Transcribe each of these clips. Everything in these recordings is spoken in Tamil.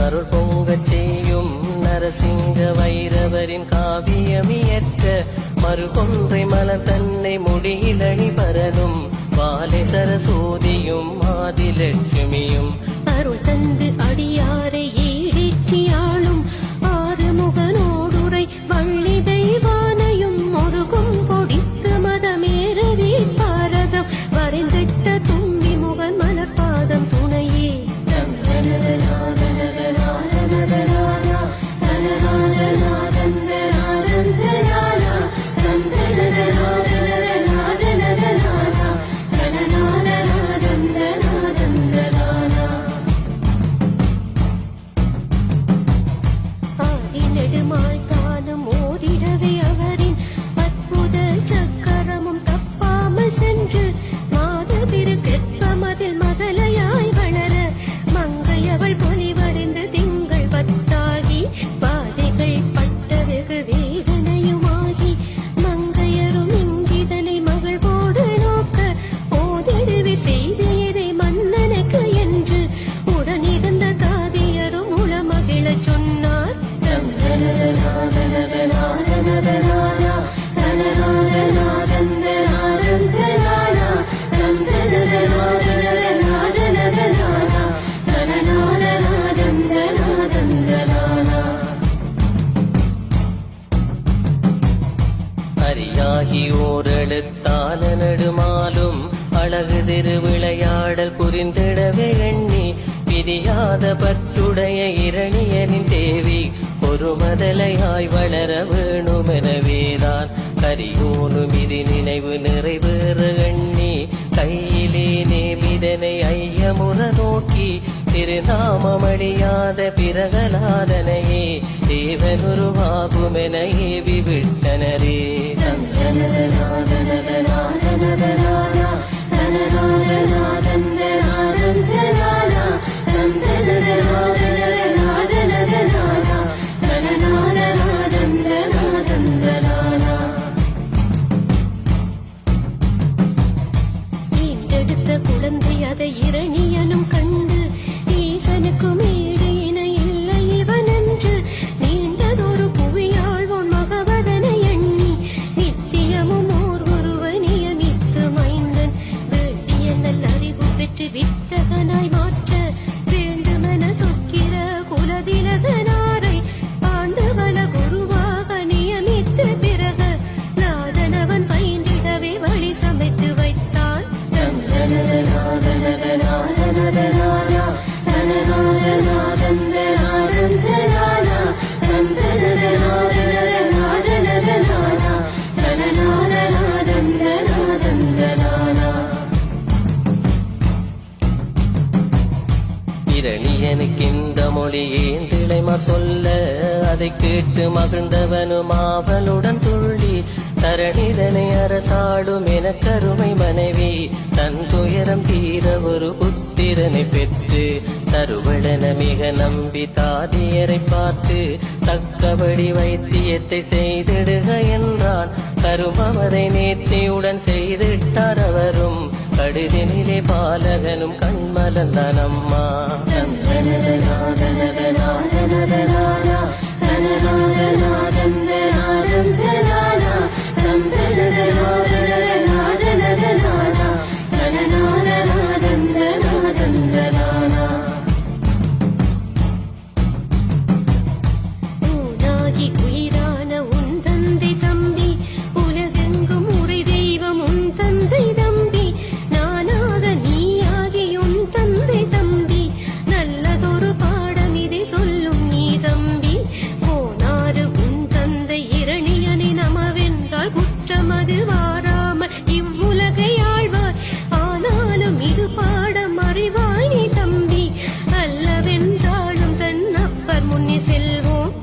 அருள் பொங்கச் செய்யும் நரசிங்க வைரவரின் காவியமியற்ற மறுகொன்றை மலர் தன்னை முடியிலணி பரலும் பாலை சரஸ்வதியும் ஆதிலட்சுமியும் அருள் தந்து அடியாரை ஈடேற்றியாளும் ஆறுமுகனோடுரை வள்ளி தெய்வானையும் முருகும் பொடித்து மதமேறவே பாரதம் வரைந்திட்ட தும்பி முகன் மலர்பாதம் துணையே அரியாகி ஓரெழுத்தான நெடுமாலும் அழகு திருவிளையாடல் புரிந்திடவே எண்ணி பிரியாத பற்றுடைய இரணியனின் தேவி ஒரு மதலையாய் வளர வேணுமெனவேதான் கரியோனும் இது நினைவு நிறைவேற எண்ணி கையிலே நேமிதனை ஐயமுற நோக்கி திருநாமமடியாத பிறகலாதனையே தேவனுருவாகுமென ஏவி விட்டனரே குழந்தை அதை இரணியனும் கண்டு ஈசனுக்கும் ஈடு இணை இல்லை இவன் என்று நீண்டதொரு புவியாழ்வோன் மகவதனை எண்ணி நித்தியமும் ஓர் ஒருவ நியமித்து மைந்தன் வேண்டிய நல்ல அறிவு பெற்று வித்தகனாய் மாற்ற வேண்டுமென சொக்கிர குலதிலகனாரை பாண்டவல குருவாக நியமித்து பிறகு நாதனவன் பயின்றிடவே வழி சமைத்து வைத்தான். இரணியனுக்கு இந்த மொழி ஏந்திழைமார் சொல்ல அதை கேட்டு மகிழ்ந்தவனும் ஆவலுடன் துள்ளி தரணிதனை அரசாடும் என கருமை மனைவி தன் துயரம் தீர ஒரு புத்திரனை பெற்று தருவளன மிக நம்பி தாதியரை பார்த்து தக்கபடி வைத்தியத்தை செய்திடுக என்றான். கருமமதை நேர்த்தியுடன் செய்திட்டார் அவரும் கடுதினிலே பாலகனும் கண்மலந்தான் அம்மா. உயிரான உன் தந்தை தம்பி உலகெங்கும் உரை தெய்வம் உன் தந்தை தம்பி நானாக நீயாகி உன் தந்தை தம்பி நல்லதொரு பாடம் இதை சொல்லும் நீ தம்பி போனாறு உன் தந்தை இரணியனை நமவென்றால் குற்றமது வாராமல் இவ்வுலகை ஆழ்வார் ஆனாலும் இது பாடம் அறிவாய் நீ தம்பி அல்லவென்றாலும் தன் அப்பர் முன்னே செல்வோம்.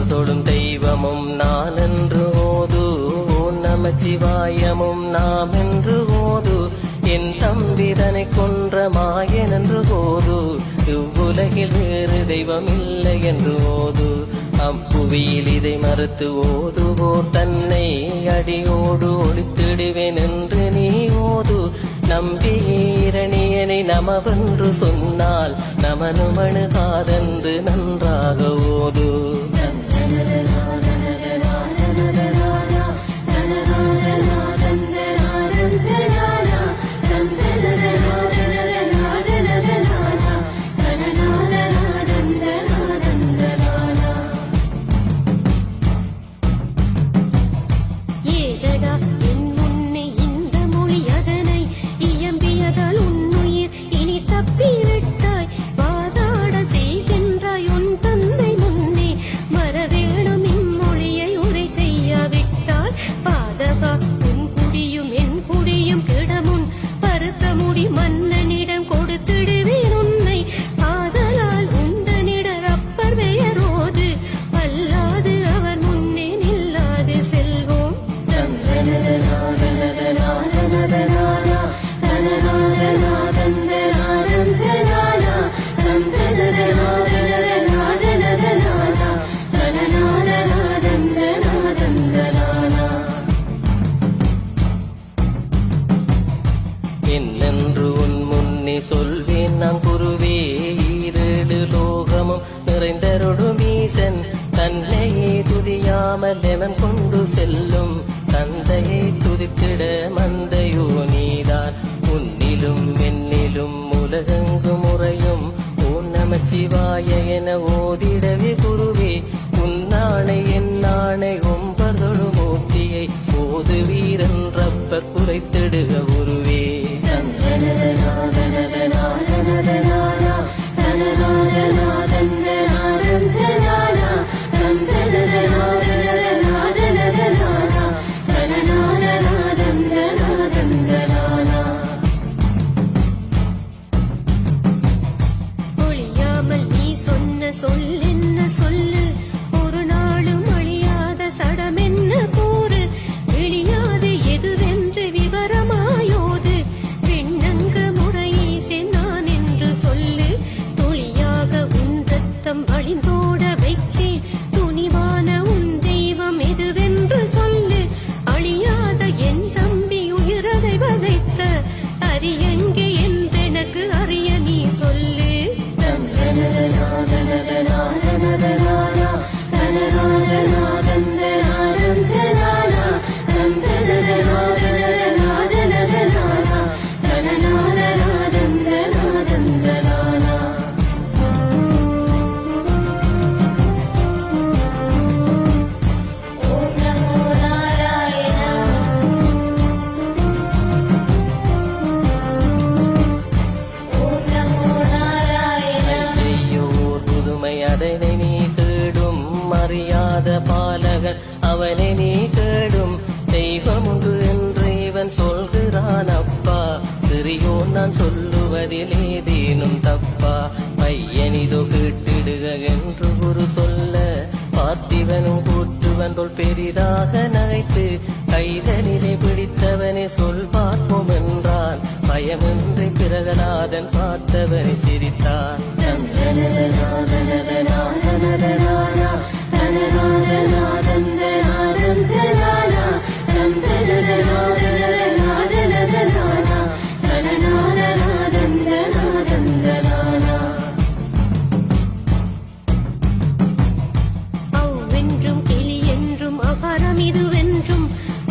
தொடும் தெய்வமும் நான் என்று ஓது ஓ நமச்சிவாயமும் நாம் என்று ஓது என் தம்பிதனை கொன்ற மாயன் என்று போது இவ்வுலகில் வேறு தெய்வம் இல்லை என்று ஓது அப்புவியில் இதை மறுத்து ஓதுவோர் தன்னை அடியோடு ஒழித்திடுவேன் என்று நீ ஓது நம்பியீரணியனை நமவென்று சொன்னால் நமனுமணுகாதென்று நன்றாக ஓது ஏதடா என் முன்னே இந்த மொழி அதனை இயம்பியதால் உன்னுயிர் இனி தப்பிவிட்டாய் வாதாட செய்கின்றாய் உன் தந்தை முன்னே மறவேணும் இம்மொழியை உரை செய்யாவிட்டால் பாதகா உன் குடியும் என் குடியும் கிடமுன் பருத்த முடி மன்னனிடம் கொடுத்திடுவேன் உன்னை ஆதலால் உந்தனிடர் அப்பர் பெயரோது அல்லாது அவர் முன்னே நில்லாது செல்வோம் என்னென்று உன் முன்னே சொல்வேன் நான் குருவே ஈரேழு லோகமும் நிறைந்தருடு மீசன் தன்னையே துதியாமல் எவன் கொண்டு செல்லும் தந்தையை துதித்திட மந்தையோ நீதான் உன்னிலும் என்னிலும் உலகெங்கு முறையும் ஓம் நமச்சிவாய என ஓதிடவே குருவே உன்னானை என்னானை ஒன்பதொழு மூர்த்தியை ஓது வீரன் ரப்பர் குறைத்திடுக குருவே ஒழியாமல் நீ சொன்ன சொல்லென்ன சொல்லு ஒரு நாளும் அழியாத சடமென்ன கூறு வெளியாது எதுவென்று விவரமாயோது பெண்ணங்க முறையை சென்னான் என்று சொல்லு துளியாக உன் ரத்தம் அழிந்தோட வைக்கே துணிவான உன் தெய்வம் எதுவென்று சொல்லு அழியாத என் தம்பி உயிரதை வதைத்த அரியங்கே என்றெனக்கு அறிய நீ சொல்லு ஐயோர் புதுமை அதனை நீ கேடும் அறியாத பாலகன் அவனை நீ கேடும் தெய்வம் உண்டு என்று இவன் சொல்கிறான் அப்பா சிறியோன் நான் சொல்லுவதில் ஏதேனும் தப்பா பையனிதோ கேட்டிடுக என்று குரு சொல்ல பார்த்திவனும் கூற்றுவன் போல் பெரிதாக நகைத்து கைதனிலே பிடித்தவனை சொல் பார்ப்போம் என்றான் பயமின்றி பிரகலாதன் பார்த்தவனை சிரித்தான் அவ்வென்றும் கிளி என்றும் அகரம் இதுவென்றும்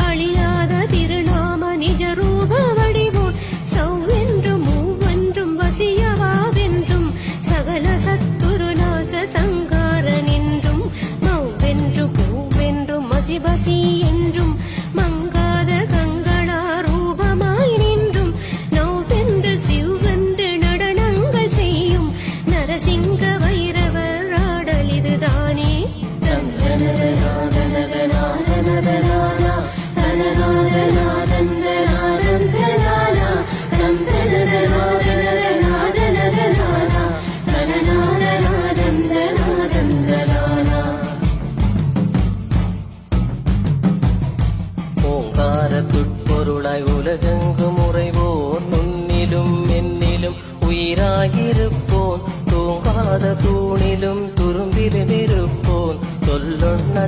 அழியாத திருநாம நிஜ ரூப வடிவோன் சௌவென்றும் மூவென்றும் வசியவாவென்றும் சகல சத்துருநாச சங்காரன் என்றும் மௌவென்றும் பூவென்றும் மசிபசி என்றும் மங்காத கங்களா ரூபமாய் நின்றும் நௌவென்று சிவென்று நடனங்கள் செய்யும் நரசிங்க வைரவர் ஆடல் இதுதானே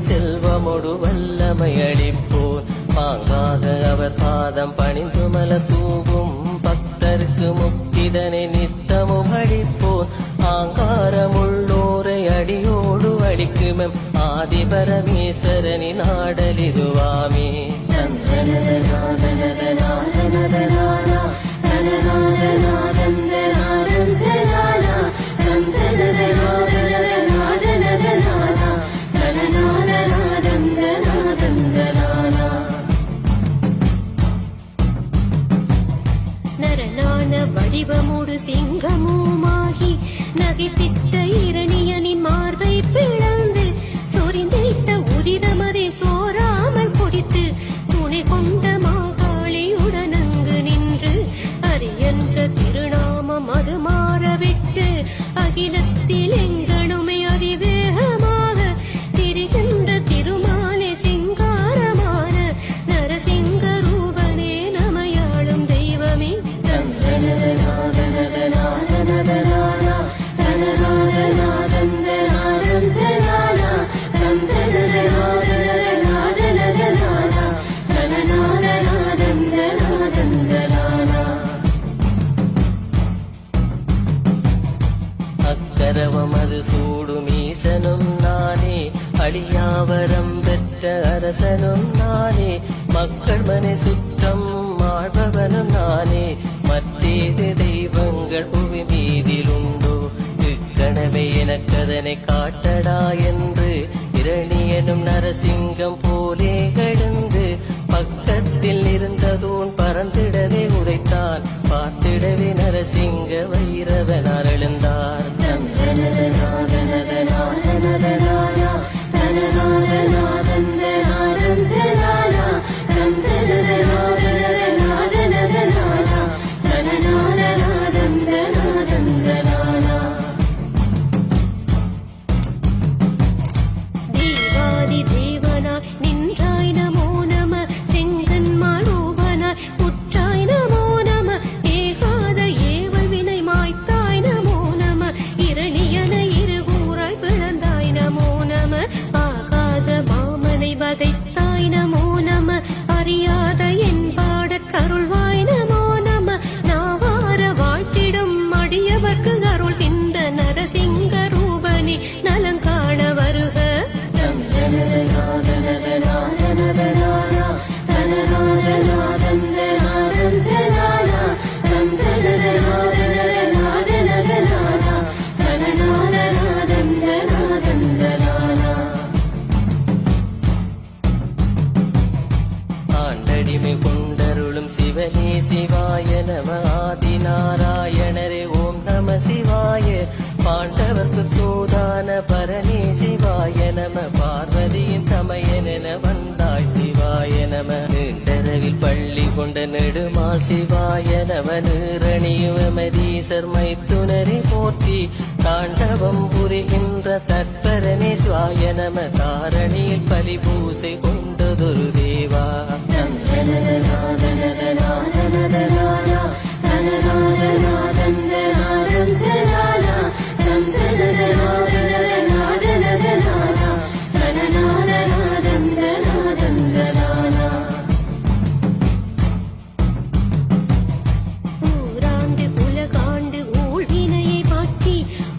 செல்வமொடு வல்லமை அளிப்போர் பாங்காக அவர் பாதம் பணிந்து மலர் தூவும் பக்தருக்கு முக்திதனை நித்தமும் அளிப்போர் ஆங்காரமுள்ளோரை அடியோடு அளிக்குமெம் ஆதிபரமேஸ்வரனின் ஆடலிதுவாமே. நரநான வடிவமோடு சிங்கமுமாகி நகைத்திட்ட இரணியனின் மார்பை பிளந்து சொரிந்திட்ட உதிரமதை சோராமல் குடித்து துணை கொண்ட மாகாளியுடன் அங்கு நின்று அரியன்ற திருநாமம் அது மாறவிட்டு அகிலத்தில் எங்கனுமே அதிவேகமாக திரிகின்ற திருமாலே சிங்காரமான நரசிங்க ரூபனே நமையாளும் தெய்வமே. அக்கரவமது சூடும் ஈசனும் நானே அழியாவரம் பெற்ற அரசனும் நானே மக்கள் மனை சுற்றம் ஆழ்பவனும் நானே மற்றேது தெய்வங்கள் புவி மீதிலுண்டோ இக்கணமே எனக்கதனை காட்டடா என்று இரணியனும் நரசிங்கம் போலே எழுந்து பக்கத்தில் இருந்ததோன் பறந்திடவே உதைத்தான் பார்த்திடவே நரசிங்க வைரவனார் எழுந்தார். தேவாதி தேவனாய் நின்றாய் நமோ நம செங்கன்மால் ரூபனாய் உற்றாய் நமோ நம ஏகாத ஏவல் வினை மாய்த்தாய் நமோ நம இரணியன இருகூறாய் பிளந்தாய் நமோ நம ஆகாத மாமனை வதைத்தாய் நமோ நம அறியாத என் பாடற் கருள்வாய் நமோ நம நாவார வாழ்த்திடும் அடியவர்க்கு அருள்கின்ற நரசிங்க ரூபனே நலங்காண வருக. ஆண்டடிமை கொண்டருளும் சிவனே சிவாய நம ஆதிநாராயணரே ஓம் நம சிவாய பாண்டவர்க்கு தூதான பரணே சிவாய நம பார்வதியின் தமையனென வந்தாய் சிவாய நம நீண்டரவில் பள்ளி கொண்ட நெடுமால் சிவாய நம நீரணியுமதீசர் மைத்துனரை போற்றி தாண்டவம் புரிகின்ற தற்பரனே சிவாய நம தாரணியில் பலி பூசை கொண்டதொரு தேவா. ஊராண்டு உலகாண்டு ஊழ்வினையை மாற்றி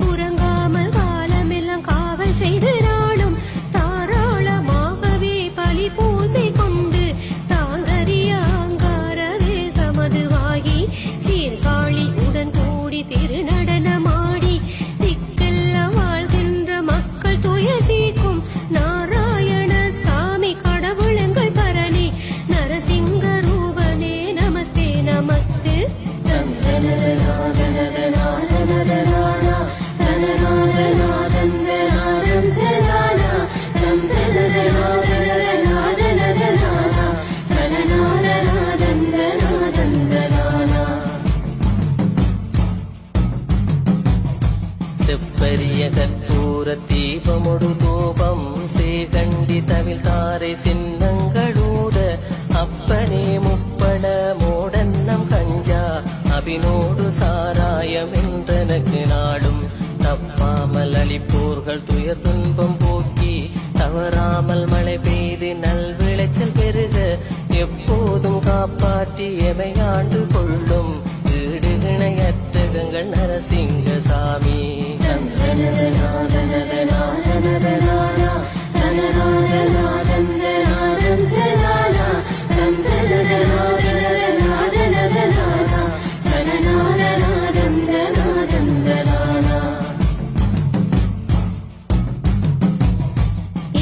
உறங்காமல் காலமெல்லாம் காவல் செய்து நாளும் தாராளமாகவே பலி பூசை கொண்டு தாங்கறிய அங்கார வேகமதுவாகி சீர்காழி உடன் கூடி திருநடனமாடி திக்கெல்லாம் வாழ்கின்ற மக்கள் துயர் தீர்க்கும் நாராயண சாமி கடவுளங்கள் பரணி நரசிங்க ரூபனே நமஸ்தே நமஸ்தே. செப்பரிய கற்பூர தீபமொடு தூபம் சேகண்டி தவில் தாரை சின்னங்களூத அப்பனே முப்பட மோடன்னம் கஞ்சா அபினோடு சாராயம் என்றனக்கு நாடும் தப்பாமல் அளிப்போர்கள் துயர் துன்பம் போக்கி தவறாமல் மழை பெய்து நல் விளைச்சல் பெருக எப்போதும் காப்பாற்றி எமையாண்டு கொள்ளும் வீடு இணையற்றகங்கள் நரசிங்க சாமி.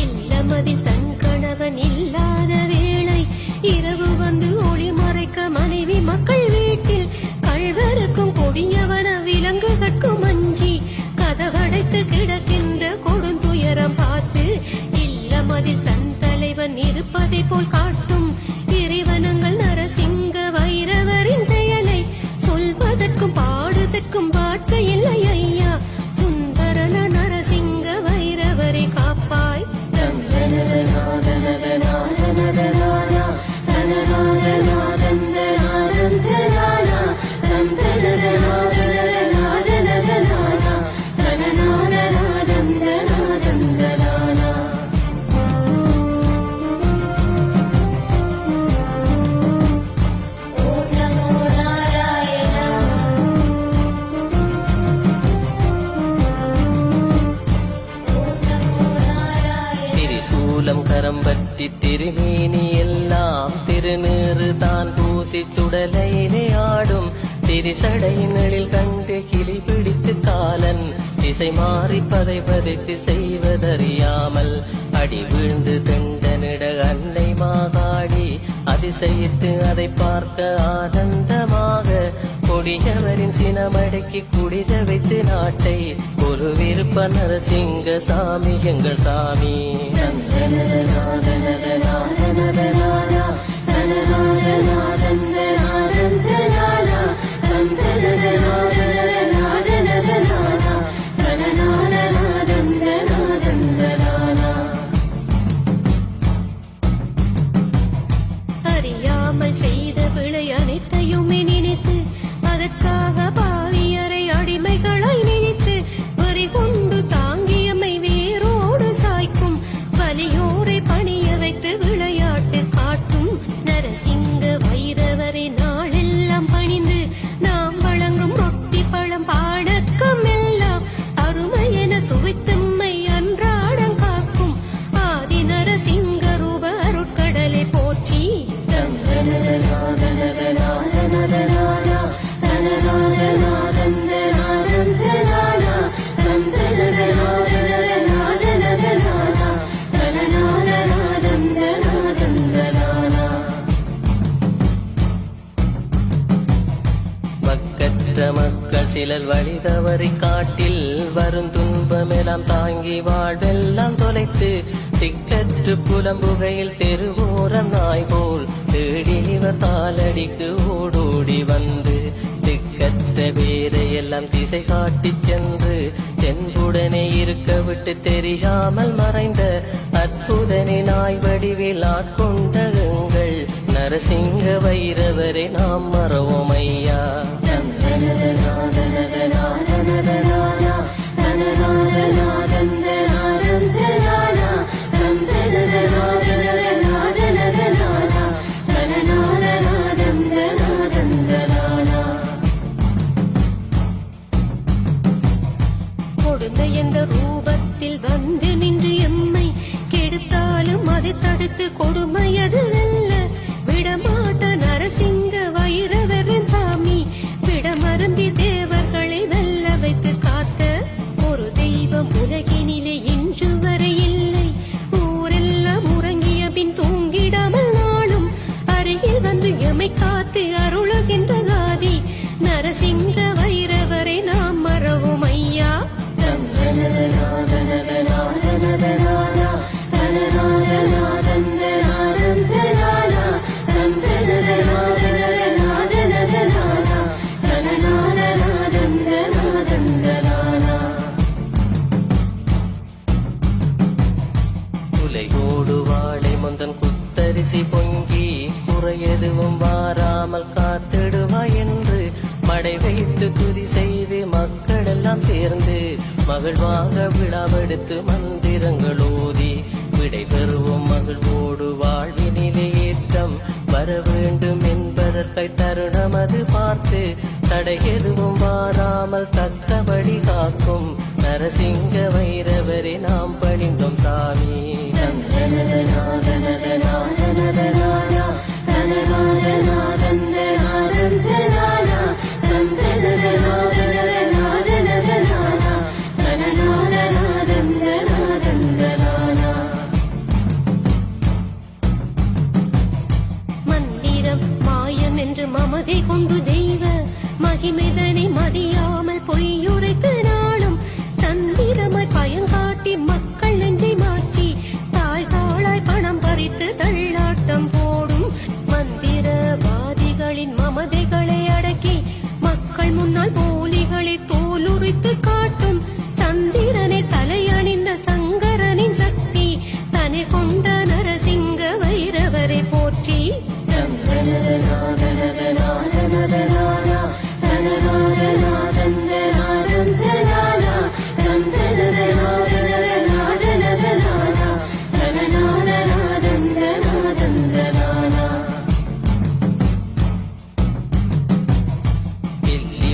இல்லமதில் தன் கணவன் இல்லாத வேளை இரவு வந்து ஒளி மறைக்க மனைவி மக்கள் வீட்டில் கள்வருக்கும் கொடியவன விலங்குகட்கும் அஞ்சி கதவடைத்து கிடக்கின்ற கொடுந்துயரம் பார்த்து இல்லமதில் தன் தலைவன் இருப்பதை போல் காட்டும் இறைவனங்கள் நரசிங்க வைரவரின் செயலை சொல்வதற்கும் பாடுதற்கும் வார்த்தை இல்லை ஐயா. சுந்தரன நரசிங்க வைரவரை காப்பாய். திரிசூலம் கரம் பற்றி திருமேனி எல்லாம் திருநீறு தான் பூசி சுடலையிலே ஆடும் திரிசடையினில் கண்டு கிளி பிடித்து காலன் திசை மாறி பதை பதைத்து செய்வதறியாமல் அடி வீழ்ந்து தெண்டனிட அன்னை மாகாடி அதிசயித்து அதை பார்க்க ஆனந்தமாக கொடியவரின் சினமடக்கி குடிர வைத்து நாட்டை ஒரு விருப்ப நரசிங்க சாமி எங்கள் சாமி. அறியாமல் செய்த பிழை அனைத்தையுமே நினைத்து அதற்காக பாவியரை அடிமைகளை நினைத்து வரி கொண்டு தாங்கியமை வேரோடு சாய்க்கும் வலியோரை பணிய வைத்து விளையாட்டு காட்டும் நரசிங்க வைரவரை நாளெல்லாம் பணிந்து நாம் வழங்கும் ரொட்டி பழம் பாடக்கம் எல்லாம் அருமை என சுவைத்தம்மை அன்றாடம் காக்கும் ஆதி நரசிங்க ரூப அருட்கடலை போற்றி. மக்கற்ற மக்கள் சிலர் வழி தவறி காட்டில் வரும் துன்பமெல்லாம் தாங்கி வாழ்வெல்லாம் தொலைத்து திக்கற்று புலம்புகையில் தெருவோரம் நாய் போல் தேடி இவர் தாளடிக்கு ஓடோடி வந்து திக்கற்ற பேரையெல்லாம் திசை காட்டிச் சென்று தென்புடனே இருக்க விட்டு தெரியாமல் மறைந்த அற்புதனை நாய் வடிவில் ஆட்கொண்ட எங்கள் நரசிங்க வைரவரை நாம் மறவோம் ஐயா. கொடுமை என்ற ரூபத்தில் வந்து நின்று எம்மை கெடுத்தாலும் அதை தடுத்து கொடுமை அது வெல்ல விடமாட்ட நரசிங்க வைரவரின் சாமி விடமருந்தி தேவர்களை வெல்ல வைத்து காத்த ஒரு தெய்வம் உலகினிலே இன்று வரை இல்லை. ஊரெல்லாம் உறங்கிய பின் தூங்கிடாமல் நாளும் அருகில் வந்து எமை காத்து அருளுகின்ற காதி நரசிங்க வைரவரை நாம் மறவோம் ஐயா. உலையோடு வாழை முந்தன் குத்தரிசி பொங்கி குறையெதுவும் வாராமல் காத்திடுவாய் என்று மடை வைத்து துதி செய்து மக்களெல்லாம் சேர்ந்து மகிழ்வாக விழாவெடுத்து மந்திரங்கள் ஓதி விடைபெறுவோம் மகிழ்வோடு வாழ்வினிலே ஏற்றம் வர வேண்டும் என்பதற்கை தருணம் அது பார்த்து தடை எதுவும் வாராமல் தக்கபடி காக்கும் நரசிங்க வைரவரை நாம் பணிந்தோம் சாமி. மந்திரம் மாயம் என்று மமதை கொண்டு தெய்வ மகிமைதனை மதியாமல் பொய்யுரைத்து நாளும் தந்திரமாய் பயங்காட்டி மக்கள் நெஞ்சை மாற்றி தாழ் தாழாய் பணம் பறித்து தள்ளாட்டம் போடும் மந்திரவாதிகளின் மமதைகளை அடக்கி மக்கள் முன்னால் போலிகளை தோலுரித்து காட்டும் சந்திரனை தலையணிந்த சங்கரனின் சக்தி தனை கொண்ட நரசிங்க வைரவரை போற்றி.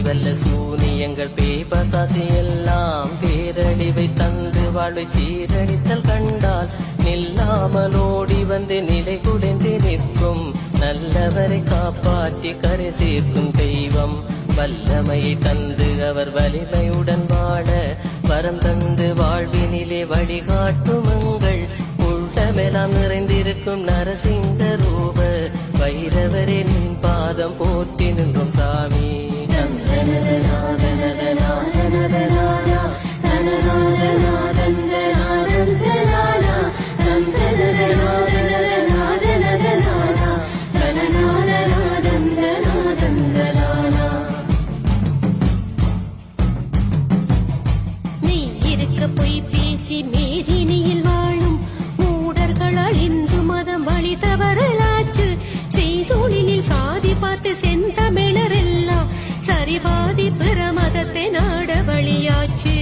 வல்ல சூனியங்கள் பேபசாசி எல்லாம் பேரழிவை தந்து வாழ்வை சீரழித்தல் கண்டால் நில்லாமல் ஓடி வந்து நிலை குடைந்து நிற்கும் நல்லவரை காப்பாற்றி கரை சேர்க்கும் தெய்வம். வல்லமையை தந்து அவர் வலிமையுடன் வாழ வரம் தந்து வாழ்வினிலே வழிகாட்டுமங்கள் உள்ளமெல்லாம் நிறைந்திருக்கும் நரசிங்க ரூப வைரவரே நின் பாதம் போற்றி நின்றோம் சாமி. மெய் இருக்க பொய் பேசி மேதினியில் வாழும் மூடர்களால் இந்து மதம் வழி தவறலாச்சு செய்தொழிலில் சாதி பார்த்து செந்தமிழரெல்லாம் சரிபாதி பிற மதத்தை நாட வழியாச்சு.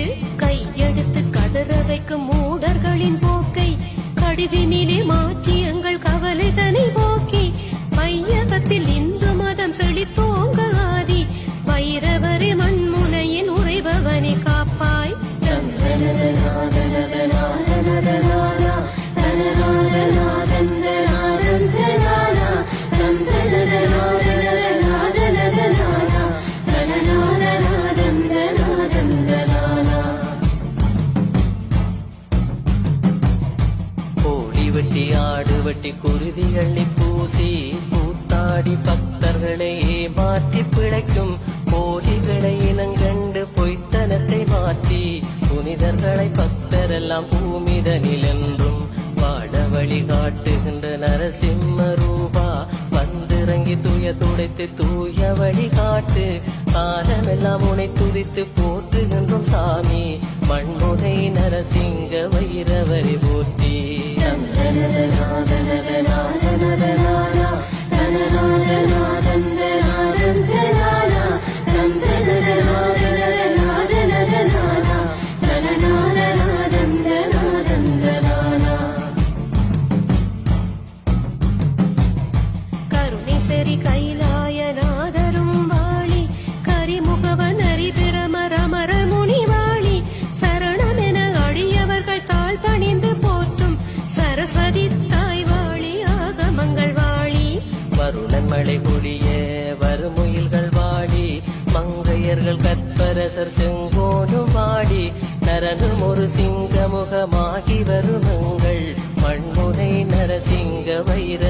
கையெடுத்து கதற வைக்கும் மூடர்களின் போக்கை கடிதினிலே மாற்றி எங்கள் கவலை தனி போக்கி மையகத்தில் இந்து மதம் செழித்தோங்க ஆதி வைரவரே மண்முனையின் உறைபவனை காப்பாய். வெட்டி ஆடு வெட்டி குருதி அள்ளி பூசி பூத்தாடி பக்தர்களை ஏமாற்றி பிழைக்கும் போலிகளை இனங்கண்டு பொய்த்தனத்தை மாற்றி புனிதர்களை பக்தரெல்லாம் பூமிதனில் என்றும் வாழ வழி காட்டுகின்ற நரசிம்ம ரூபா வந்திறங்கி தூய துடைத்து தூய வழி காட்டு காலமெல்லாம் உனை துதித்து போற்றுகின்றோம் சாமி. மண்முனை நரசிங்க வைரவரை போற்றி. கருணேசரி கைலாயநாதரும் வாழி கரிமுகவன் அரிபிரமரமர முனிவாளி சரணமென அழியவர்கள் தாழ் பணிந்து போற்றும் சரஸ்வதி தாய் வாழி ஆகமங்கள் வாழி. வருணன் மழை பொழிய வருமுயில்கள் வாடி மங்கையர்கள் கற்பரசர் செங்கோனும் வாடி நரனும் ஒரு சிங்கமுகமாகி வருமங்கள் மண்முனை நரசிங்க வைர